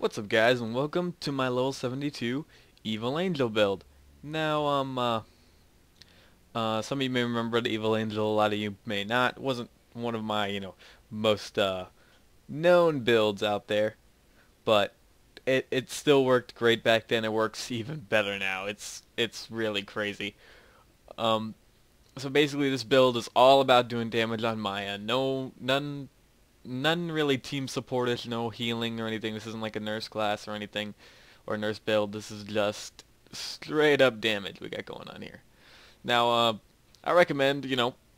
What's up, guys, and welcome to my level 72 Evil Angel build. Now, some of you may remember the Evil Angel, a lot of you may not. It wasn't one of my, most, known builds out there, but it still worked great back then. It works even better now. It's really crazy. Um, so basically this build is all about doing damage on Maya. None really team supportish, no healing or anything. This isn't like a nurse class or anything, or nurse build. This is just straight up damage we got going on here. Now, I recommend,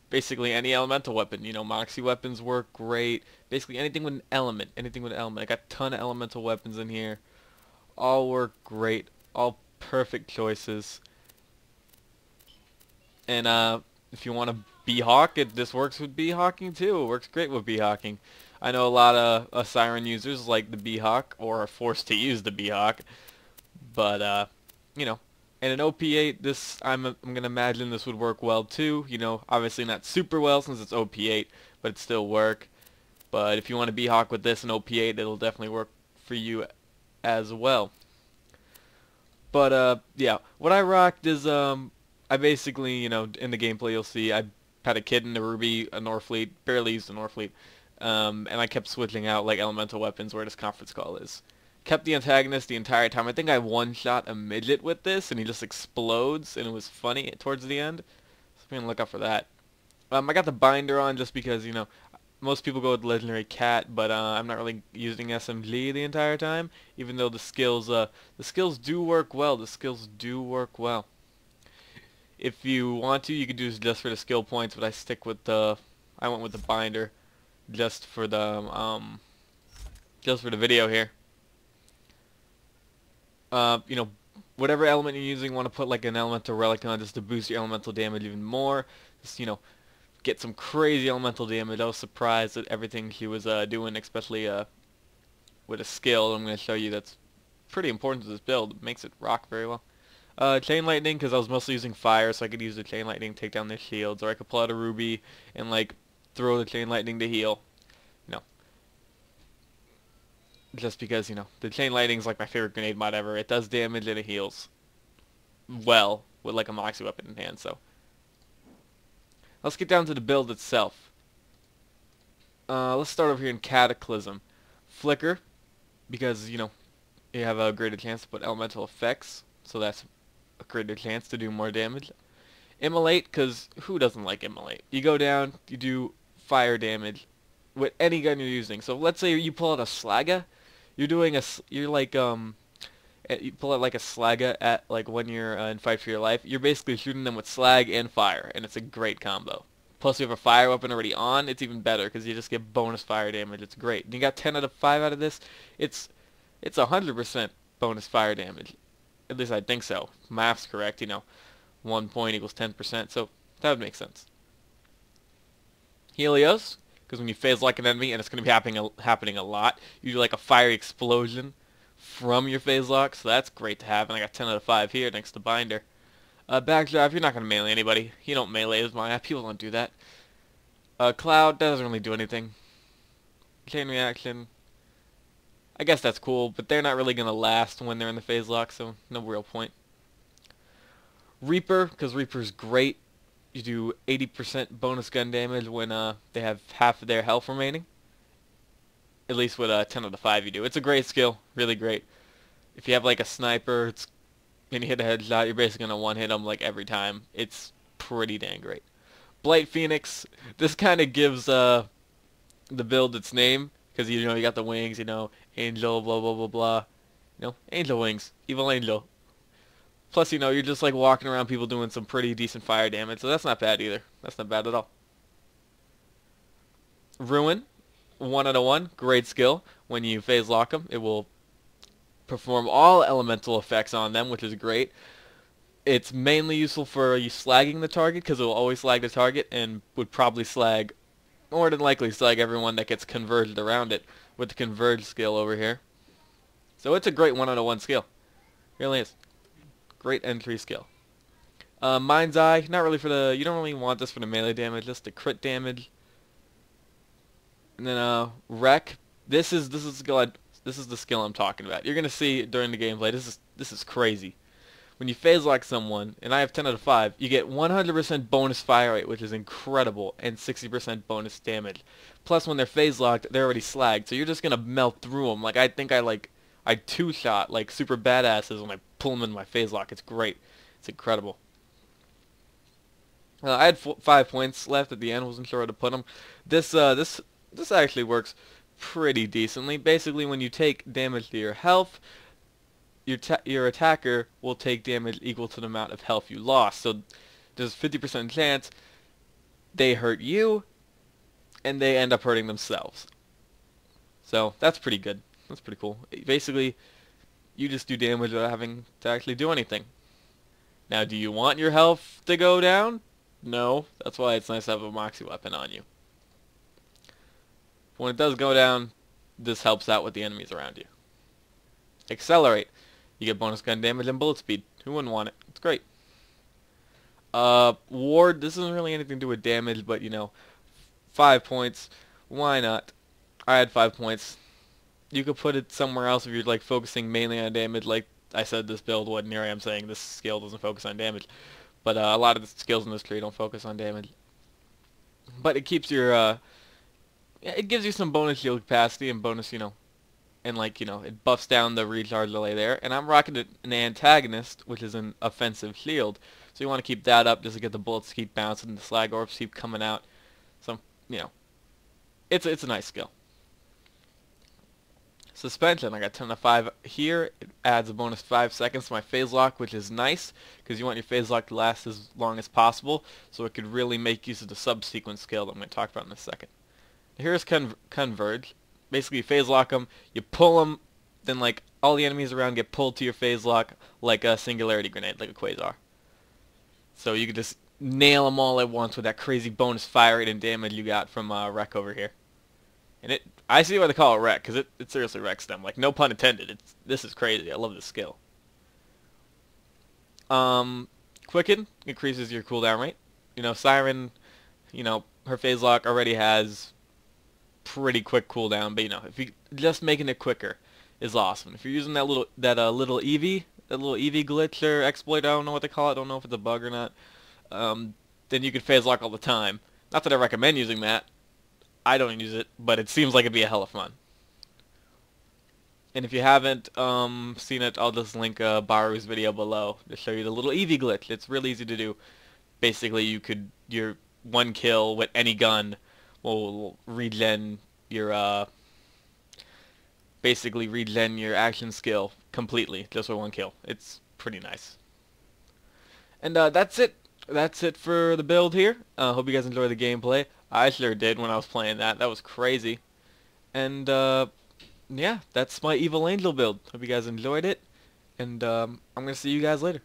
basically any elemental weapon. Moxie weapons work great. Basically anything with an element, I got a ton of elemental weapons in here. All work great. All perfect choices. And, if you want to B-Hawk, this works with B-Hawking too. It works great with B-Hawking. I know a lot of Siren users like the B-Hawk, or are forced to use the B-Hawk. But, in an OP8, I'm going to imagine this would work well too. Obviously not super well since it's OP8, but it still work. But if you want to B-Hawk with this in OP8, it'll definitely work for you as well. But, yeah, what I rocked is, I basically, in the gameplay you'll see I had a kid in the Ruby, a Norfleet, barely used a Norfleet, and I kept switching out like elemental weapons where this conference call is. Kept the antagonist the entire time. I think I one-shot a midget with this, and he just explodes, and it was funny towards the end. So be on the lookout for that. I got the binder on just because, most people go with Legendary Cat, but I'm not really using SMG the entire time, even though the skills do work well. The skills do work well. If you want to, you could do this just for the skill points, but I went with the binder just for the video here. Whatever element you're using, want to put like an elemental relic on just to boost your elemental damage even more. Just, get some crazy elemental damage. I was surprised at everything she was doing, especially with a skill I'm going to show you that's pretty important to this build. It makes it rock very well. Chain lightning, because I was mostly using fire, so I could use the chain lightning to take down their shields, or I could pull out a ruby and like throw the chain lightning to heal. Just because the chain lightning's like my favorite grenade mod ever. It does damage and it heals well with like a moxie weapon in hand. So let's get down to the build itself. Let's start over here in Cataclysm. Flicker, because you have a greater chance to put elemental effects, so that's a greater chance to do more damage. Immolate, because who doesn't like Immolate? You go down, you do fire damage with any gun you're using. So let's say you pull out a Slaga, you pull out like a Slaga at like when you're in Fight for Your Life. You're basically shooting them with slag and fire, and it's a great combo. Plus, you have a fire weapon already on. It's even better because you just get bonus fire damage. It's great. And you got 10 out of 5 out of this. It's 100% bonus fire damage. At least I think so. Math's correct, 1 point equals 10%, so that would make sense. Helios, because when you phase lock an enemy, and it's going to be happening a lot, you do like a fiery explosion from your phase lock, so that's great to have, and I got 10 out of 5 here next to binder. Backdraft, you're not going to melee anybody. You don't melee with Maya. People don't do that. Cloud, that doesn't really do anything. Chain reaction, I guess that's cool, but they're not really going to last when they're in the phase lock, so no real point. Reaper, because Reaper's great. You do 80% bonus gun damage when they have half of their health remaining. At least with 10 out of 5 you do. It's a great skill, really great. If you have like a sniper and you hit a headshot, you're basically going to one-hit them like every time. It's pretty dang great. Blight Phoenix, this kind of gives the build its name, because you got the wings, angel, blah blah blah blah. Angel wings, evil angel. Plus, you're just like walking around people doing some pretty decent fire damage, so that's not bad either. That's not bad at all. Ruin, 1 out of 1, great skill. When you phase lock them, it will perform all elemental effects on them, which is great. It's mainly useful for you slagging the target, because it will always slag the target, and would probably slag, more than likely slag everyone that gets converged around it with the converge skill over here. So it's a great 1 out of 1 skill. Really is. Great entry skill. Mind's Eye, not really you don't really want this for the melee damage, just the crit damage. And then Wreck, this is a skill This is the skill I'm talking about. You're gonna see during the gameplay. This is crazy. When you phase lock someone, and I have 10 out of 5, you get 100% bonus fire rate, which is incredible, and 60% bonus damage. Plus, when they're phase locked, they're already slagged, so you're just gonna melt through them. Like I think I two-shot like super badasses when I pull them in my phase lock. It's great. It's incredible. I had 5 points left at the end. Wasn't sure where to put them. This actually works pretty decently. Basically, when you take damage to your health, your attacker will take damage equal to the amount of health you lost. So there's a 50% chance they hurt you, and they end up hurting themselves. So that's pretty good. That's pretty cool. Basically, you just do damage without having to actually do anything. Now, do you want your health to go down? No. That's why it's nice to have a moxie weapon on you. When it does go down, this helps out with the enemies around you. Accelerate. You get bonus gun damage and bullet speed. Who wouldn't want it? It's great. Ward, this isn't really anything to do with damage, but you know, 5 points. Why not? I had 5 points. You could put it somewhere else if you're like focusing mainly on damage. Like I said, this build would, and here I am saying this skill doesn't focus on damage. But a lot of the skills in this tree don't focus on damage. But it keeps your, it gives you some bonus shield capacity and bonus, you know, and like, you know, it buffs down the recharge delay there. And I'm rocking an antagonist, which is an offensive shield. So you want to keep that up just to get the bullets to keep bouncing, the slag orbs keep coming out. So, you know, it's a nice skill. Suspension, I got 10 out of 5 here. It adds a bonus 5 seconds to my phase lock, which is nice, because you want your phase lock to last as long as possible, so it could really make use of the subsequent skill that I'm going to talk about in a second. Here's Converge. Basically, you phase lock them, you pull them, then like all the enemies around get pulled to your phase lock like a singularity grenade, like a quasar. So you can just nail them all at once with that crazy bonus fire rate and damage you got from Wreck over here. And I see why they call it Wreck, because it seriously wrecks them. Like, no pun intended. This is crazy. I love this skill. Quicken increases your cooldown rate. You know, Siren, you know, her phase lock already has pretty quick cooldown, but you know, if you just making it quicker is awesome. If you're using that little Eevee, that little Eevee glitch or exploit, I don't know what they call it. I don't know if it's a bug or not. Then you can phase lock all the time. Not that I recommend using that. I don't use it, but it seems like it'd be a hell of fun. And if you haven't seen it, I'll just link Baru's video below to show you the little Eevee glitch. It's really easy to do. Basically, your one kill with any gun will regen your basically regen your action skill completely just with one kill. It's pretty nice. And that's it. That's it for the build here. Hope you guys enjoy the gameplay. I sure did when I was playing that. That was crazy. And yeah, that's my Evil Angel build. Hope you guys enjoyed it. And I'm going to see you guys later.